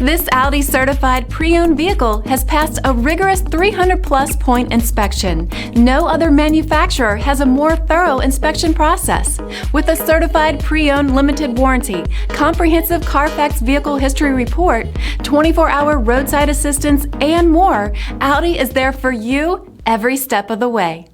This Audi Certified pre-owned vehicle has passed a rigorous 300-plus point inspection. No other manufacturer has a more thorough inspection process. With a certified pre-owned limited warranty, comprehensive CARFAX vehicle history report, 24-hour roadside assistance, and more, Audi is there for you every step of the way.